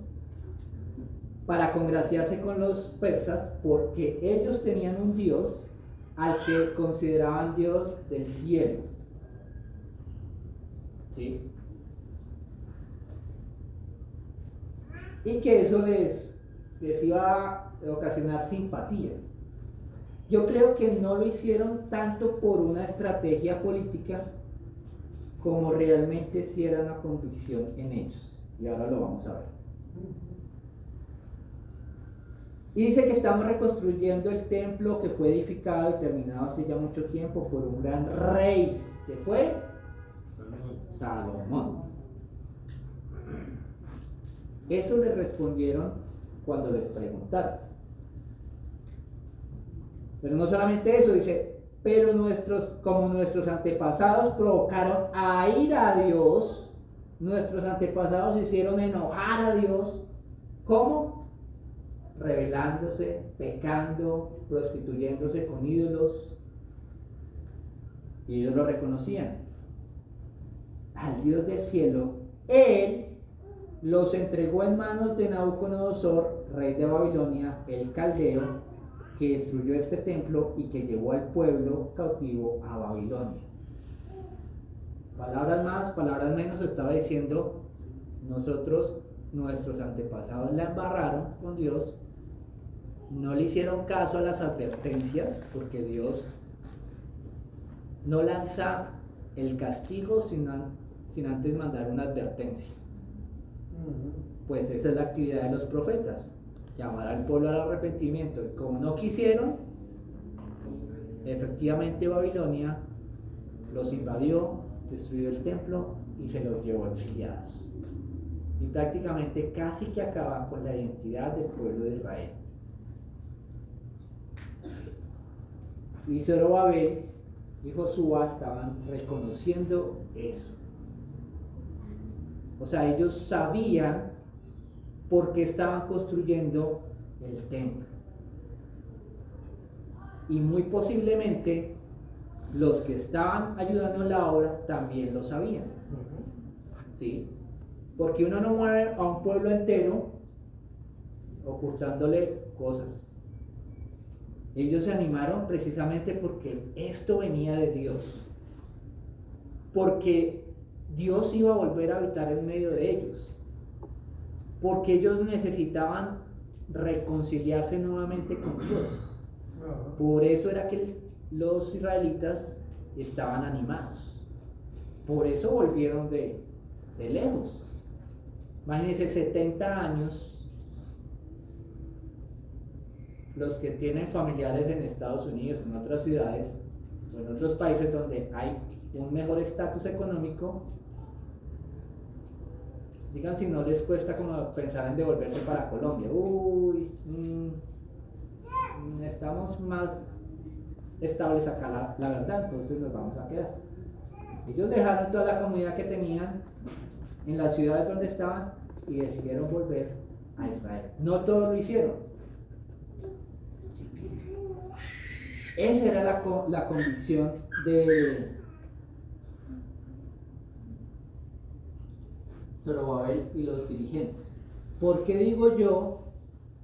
para congraciarse con los persas, porque ellos tenían un Dios al que consideraban Dios del cielo. ¿Sí? Y que eso les iba a ocasionar simpatía. Yo creo que no lo hicieron tanto por una estrategia política como realmente si era una convicción en ellos. Y ahora lo vamos a ver. Y dice que estamos reconstruyendo el templo que fue edificado y terminado hace ya mucho tiempo por un gran rey, que fue Salomón. Eso les respondieron cuando les preguntaron. Pero no solamente eso, dice, pero como nuestros antepasados provocaron a ir a Dios, nuestros antepasados hicieron enojar a Dios. ¿Cómo? Rebelándose, pecando, prostituyéndose con ídolos. Y ellos lo reconocían. Al Dios del cielo, Él los entregó en manos de Nabucodonosor, rey de Babilonia, el caldeo, que destruyó este templo y que llevó al pueblo cautivo a Babilonia. Palabras más, palabras menos, estaba diciendo, nuestros antepasados la embarraron con Dios, no le hicieron caso a las advertencias, porque Dios no lanza el castigo sin antes mandar una advertencia. Pues esa es la actividad de los profetas, llamar al pueblo al arrepentimiento. Y como no quisieron, efectivamente Babilonia los invadió, destruyó el templo y se los llevó exiliados. Y prácticamente casi que acaba con la identidad del pueblo de Israel. Y Zorobabel y Josué estaban reconociendo eso. O sea, ellos sabían por qué estaban construyendo el templo. Y muy posiblemente los que estaban ayudando en la obra también lo sabían. ¿Sí? Porque uno no mueve a un pueblo entero ocultándole cosas. Ellos se animaron precisamente porque esto venía de Dios. Porque Dios iba a volver a habitar en medio de ellos. Porque ellos necesitaban reconciliarse nuevamente con Dios. Por eso era que los israelitas estaban animados. Por eso volvieron de lejos. Imagínense, 70 años. Los que tienen familiares en Estados Unidos, en otras ciudades o en otros países donde hay un mejor estatus económico, digan si no les cuesta como pensar en devolverse para Colombia. Estamos más estables acá, la verdad, entonces nos vamos a quedar. Ellos dejaron toda la comunidad que tenían en las ciudades donde estaban y decidieron volver a Israel. No todos lo hicieron. Esa era la convicción de Zorobabel y los dirigentes. ¿Por qué digo yo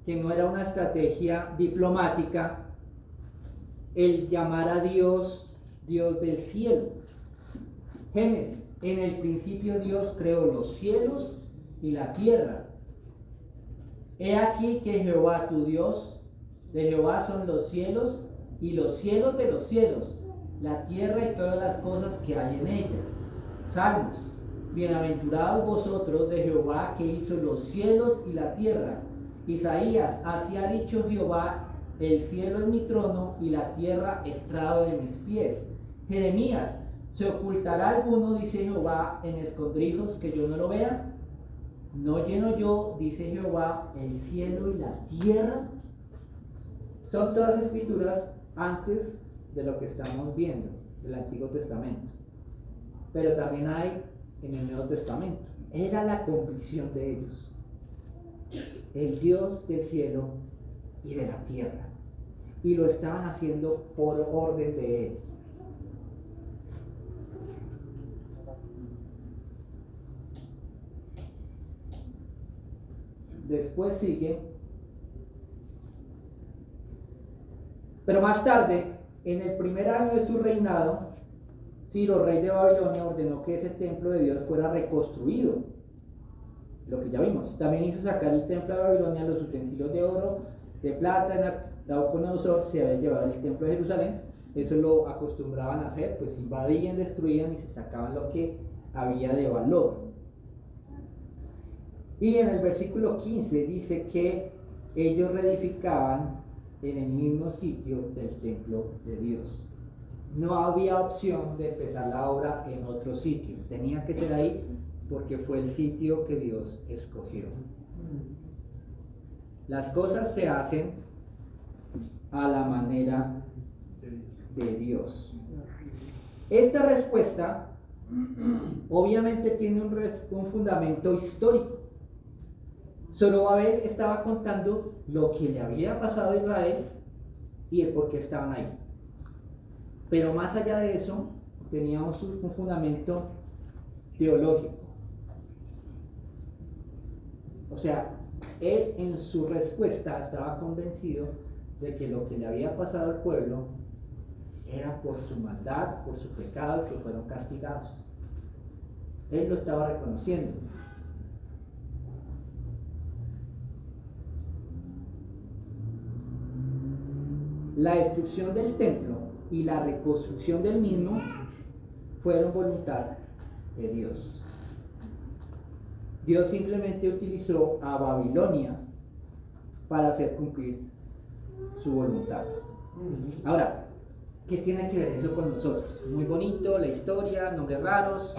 que no era una estrategia diplomática el llamar a Dios Dios del cielo? Génesis: en el principio Dios creó los cielos y la tierra. He aquí que Jehová tu Dios, de Jehová son los cielos y los cielos de los cielos, la tierra y todas las cosas que hay en ella. Salmos: bienaventurados vosotros de Jehová, que hizo los cielos y la tierra. Isaías: así ha dicho Jehová, el cielo es mi trono y la tierra estrado de mis pies. Jeremías: ¿se ocultará alguno, dice Jehová, en escondrijos que yo no lo vea? ¿No lleno yo, dice Jehová, el cielo y la tierra? Son todas escrituras antes de lo que estamos viendo del Antiguo Testamento, pero también hay en el Nuevo Testamento. Era la convicción de ellos. el Dios del cielo y de la tierra. Y lo estaban haciendo por orden de Él. Después sigue. Pero más tarde, en el primer año de su reinado, Ciro, rey de Babilonia, ordenó que ese templo de Dios fuera reconstruido. Lo que ya vimos. También hizo sacar el templo de Babilonia, los utensilios de oro, de plata. Nabucodonosor se había llevado el templo de Jerusalén. Eso lo acostumbraban a hacer, pues invadían, destruían y se sacaban lo que había de valor. Y en el versículo 15 dice que ellos reedificaban en el mismo sitio del templo de Dios. No había opción de empezar la obra en otro sitio. Tenía que ser ahí porque fue el sitio que Dios escogió. Las cosas se hacen a la manera de Dios. Esta respuesta obviamente tiene un fundamento histórico. Zorobabel estaba contando lo que le había pasado a Israel y el por qué estaban ahí. Pero más allá de eso, tenía un fundamento teológico. O sea, él en su respuesta estaba convencido de que lo que le había pasado al pueblo era por su maldad, por su pecado, que fueron castigados. Él lo estaba reconociendo. La destrucción del templo y la reconstrucción del mismo fueron voluntad de Dios. Dios simplemente utilizó a Babilonia para hacer cumplir su voluntad. Ahora, ¿qué tiene que ver eso con nosotros? Muy bonito, la historia, nombres raros,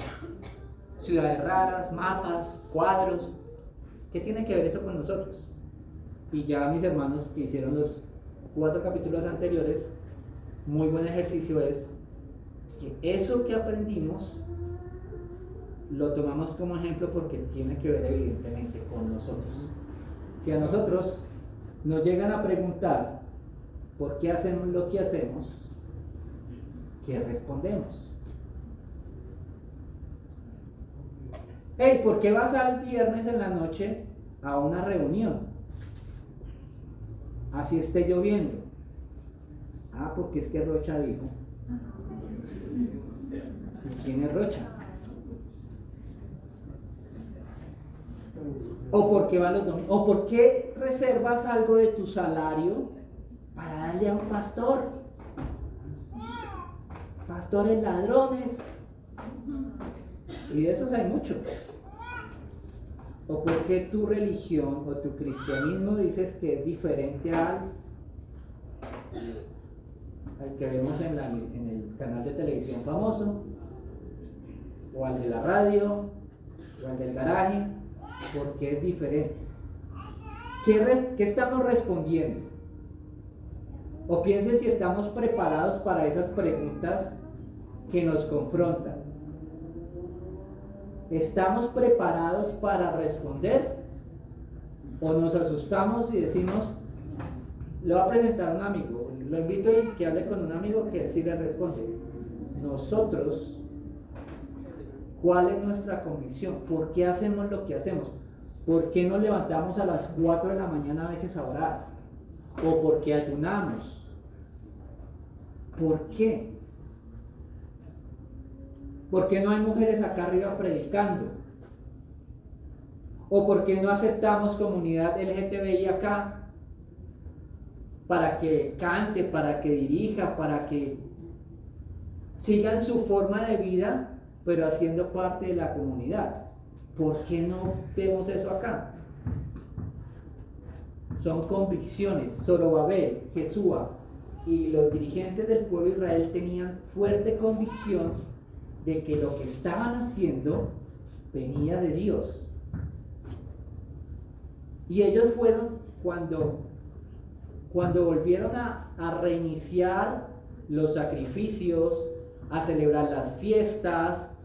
ciudades raras, mapas, cuadros. ¿Qué tiene que ver eso con nosotros? Y ya mis hermanos que hicieron los 4 capítulos anteriores, muy buen ejercicio es que eso que aprendimos lo tomamos como ejemplo porque tiene que ver evidentemente con nosotros. Si a nosotros nos llegan a preguntar por qué hacemos lo que hacemos, ¿qué respondemos? Hey, ¿por qué vas al viernes en la noche a una reunión? Así esté lloviendo. Ah, porque es que Rocha dijo. ¿Y quién es Rocha? ¿O por qué van los domingos? ¿O por qué reservas algo de tu salario para darle a un pastor? Pastores ladrones. Y de esos hay mucho. ¿O por qué tu religión o tu cristianismo dices que es diferente al que vemos en el canal de televisión famoso? ¿O al de la radio? ¿O al del garaje? ¿Por qué es diferente? ¿Qué estamos respondiendo? O piensen si estamos preparados para esas preguntas que nos confrontan. ¿Estamos preparados para responder? ¿O nos asustamos y decimos, le voy a presentar a un amigo, lo invito a que hable con un amigo que él sí le responde? Nosotros, ¿cuál es nuestra convicción? ¿Por qué hacemos lo que hacemos? ¿Por qué nos levantamos a las 4 de la mañana a veces a orar? ¿O por qué ayunamos? ¿Por qué? ¿Por qué no hay mujeres acá arriba predicando? ¿O por qué no aceptamos comunidad LGTBI acá para que cante, para que dirija, para que sigan su forma de vida, pero haciendo parte de la comunidad? ¿Por qué no vemos eso acá? Son convicciones. Zorobabel, Jesúa y los dirigentes del pueblo de Israel tenían fuerte convicción de que lo que estaban haciendo venía de Dios. Y ellos fueron cuando volvieron a reiniciar los sacrificios, a celebrar las fiestas,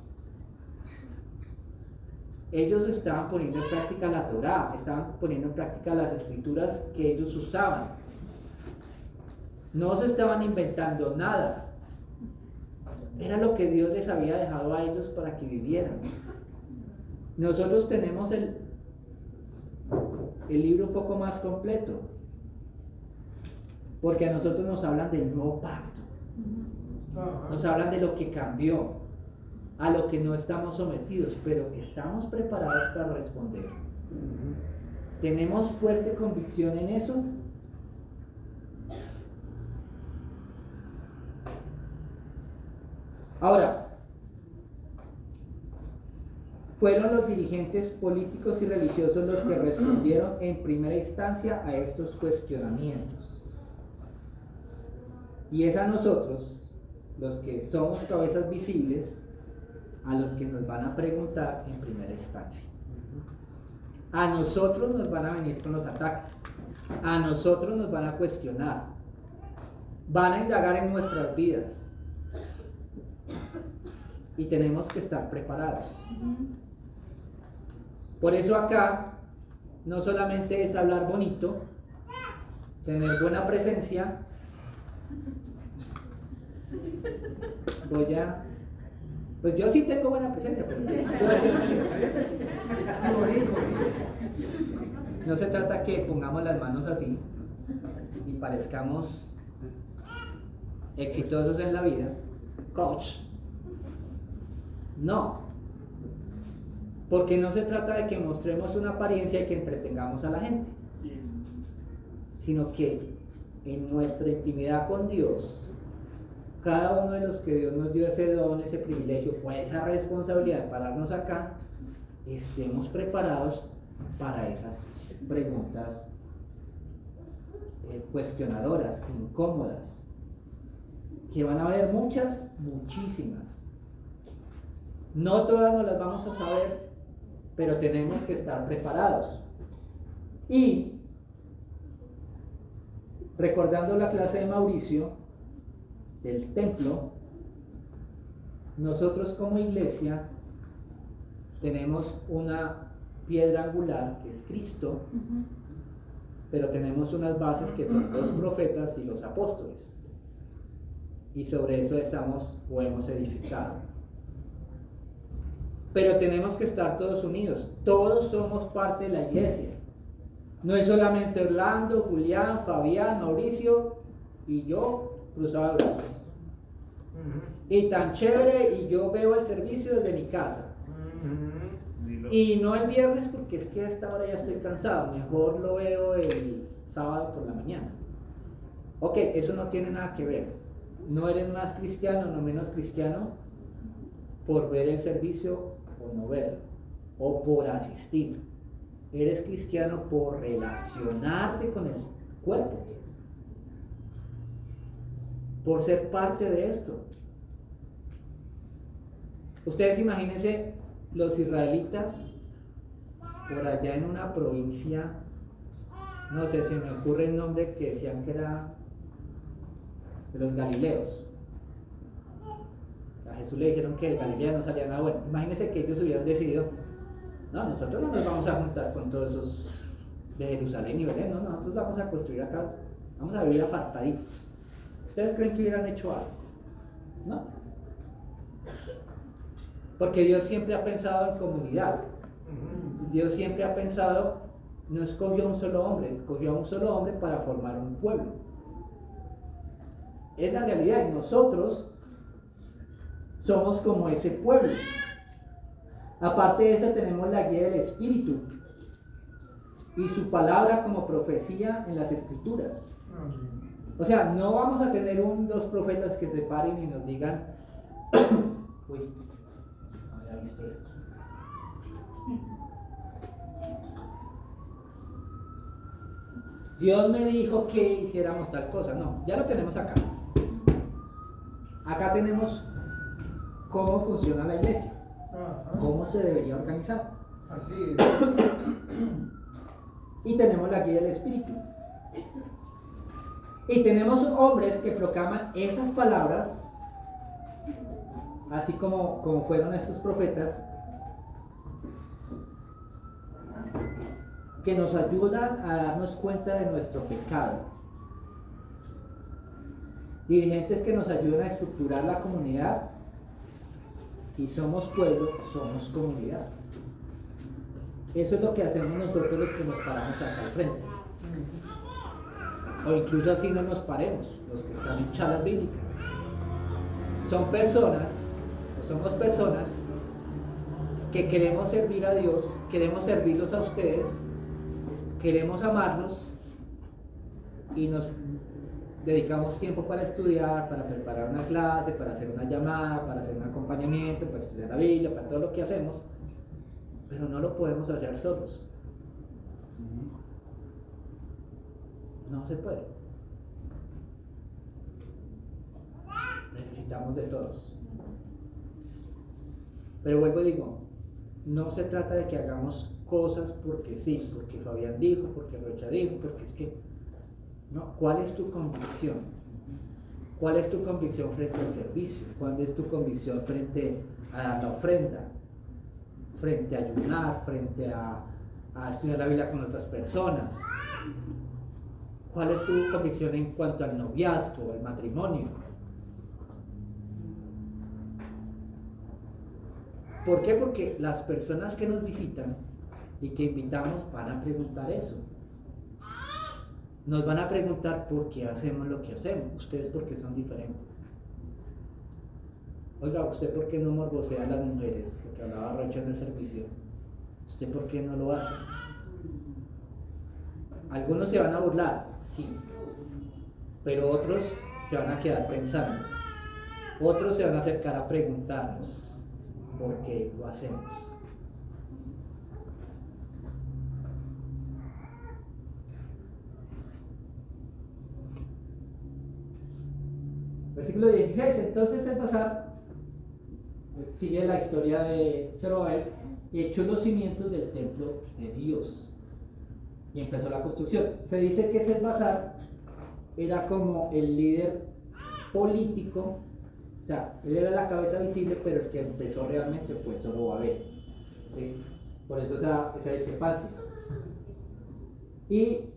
ellos estaban poniendo en práctica la Torá, estaban poniendo en práctica las escrituras que ellos usaban. No se estaban inventando nada. Era lo que Dios les había dejado a ellos para que vivieran. Nosotros tenemos el libro un poco más completo, porque a nosotros nos hablan del nuevo pacto, nos hablan de lo que cambió, a lo que no estamos sometidos, pero estamos preparados para responder. ¿Tenemos fuerte convicción en eso? Ahora, fueron los dirigentes políticos y religiosos los que respondieron en primera instancia a estos cuestionamientos. Y es a nosotros, los que somos cabezas visibles, a los que nos van a preguntar en primera instancia. A nosotros nos van a venir con los ataques, a nosotros nos van a cuestionar, van a indagar en nuestras vidas y tenemos que estar preparados. Por eso acá no solamente es hablar bonito, tener buena presencia. Pues yo sí tengo buena presencia, pero no se trata que pongamos las manos así y parezcamos exitosos en la vida, coach. No, porque no se trata de que mostremos una apariencia y que entretengamos a la gente, sino que en nuestra intimidad con Dios, cada uno de los que Dios nos dio ese don, ese privilegio o esa responsabilidad de pararnos acá, estemos preparados para esas preguntas cuestionadoras, incómodas, que van a haber muchas, muchísimas. No todas nos las vamos a saber, pero tenemos que estar preparados. Y recordando la clase de Mauricio del templo, nosotros como iglesia tenemos una piedra angular que es Cristo, pero tenemos unas bases que son los profetas y los apóstoles, y sobre eso estamos o hemos edificado. Pero tenemos que estar todos unidos, todos somos parte de la iglesia. No es solamente Orlando, Julián, Fabián, Mauricio y yo cruzados de brazos. Y tan chévere, y yo veo el servicio desde mi casa. Y no el viernes porque es que a esta hora ya estoy cansado, mejor lo veo el sábado por la mañana. Ok, eso no tiene nada que ver. No eres más cristiano, no menos cristiano por ver el servicio o no verlo, o por asistir. Eres cristiano por relacionarte con el cuerpo, por ser parte de esto. Ustedes imagínense los israelitas por allá en una provincia, no sé, se me ocurre el nombre que decían que era de los Galileos. A Jesús le dijeron que de Galilea no salía nada bueno. Imagínense que ellos hubieran decidido: no, nosotros no nos vamos a juntar con todos esos de Jerusalén y Belén, no, nosotros vamos a construir acá, vamos a vivir apartaditos. ¿Ustedes creen que hubieran hecho algo? No. Porque Dios siempre ha pensado en comunidad. Dios siempre ha pensado, no escogió a un solo hombre, escogió a un solo hombre para formar un pueblo. Es la realidad, y nosotros somos como ese pueblo. Aparte de eso, tenemos la guía del Espíritu y su palabra como profecía en las Escrituras. O sea, no vamos a tener dos profetas que se paren y nos digan: uy, no había visto esto. Dios me dijo que hiciéramos tal cosa. No, ya lo tenemos acá. Acá tenemos cómo funciona la iglesia, cómo se debería organizar. Así es. Y tenemos la guía del Espíritu. Y tenemos hombres que proclaman esas palabras, así como fueron estos profetas, que nos ayudan a darnos cuenta de nuestro pecado, dirigentes que nos ayudan a estructurar la comunidad, y somos pueblo, somos comunidad. Eso es lo que hacemos nosotros los que nos paramos acá al frente. O incluso así no nos paremos, los que están en charlas bíblicas. Son personas, o somos personas, que queremos servir a Dios, queremos servirlos a ustedes, queremos amarlos y nos dedicamos tiempo para estudiar, para preparar una clase, para hacer una llamada, para hacer un acompañamiento, para estudiar la Biblia, para todo lo que hacemos, pero no lo podemos hacer solos. No se puede. Necesitamos de todos. Pero vuelvo y digo, no se trata de que hagamos cosas porque sí, porque Fabián dijo, porque Rocha dijo, porque es que... No, ¿cuál es tu convicción? ¿Cuál es tu convicción frente al servicio? ¿Cuál es tu convicción frente a dar la ofrenda? Frente a ayunar, frente a estudiar la Biblia con otras personas. ¿Cuál es tu convicción en cuanto al noviazgo, al matrimonio? ¿Por qué? Porque las personas que nos visitan y que invitamos van a preguntar eso. Nos van a preguntar por qué hacemos lo que hacemos. Ustedes porque son diferentes. Oiga, ¿usted por qué no morbosea a las mujeres? Porque hablaba Rocha en el servicio. ¿Usted por qué no lo hace? Algunos se van a burlar, sí. Pero otros se van a quedar pensando. Otros se van a acercar a preguntarnos por qué lo hacemos. Versículo 16, entonces el bazar sigue la historia de Zorobabel y echó los cimientos del templo de Dios y empezó la construcción. Se dice que ese bazar era como el líder político, o sea, él era la cabeza visible, pero el que empezó realmente fue Zorobabel, ¿sí? Por eso esa discrepancia. Y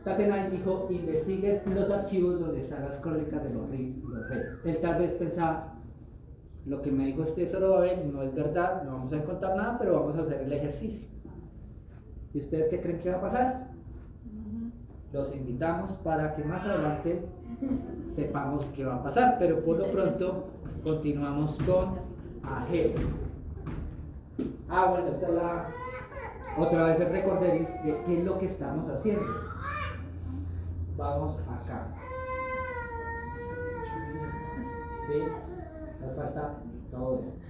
Tatenay dijo, investigue los archivos donde están las crónicas de los reyes. Él tal vez pensaba, lo que me dijo este Zorobabel no es verdad, no vamos a encontrar nada, pero vamos a hacer el ejercicio. ¿Y ustedes qué creen que va a pasar? Los invitamos para que más adelante sepamos qué va a pasar, pero por lo pronto continuamos con Ageo. Bueno, esta es la... Otra vez recordarles qué es lo que estamos haciendo. Vamos acá. ¿Sí? Nos falta todo esto.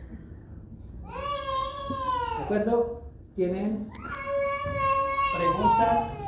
¿De acuerdo? ¿Tienen preguntas?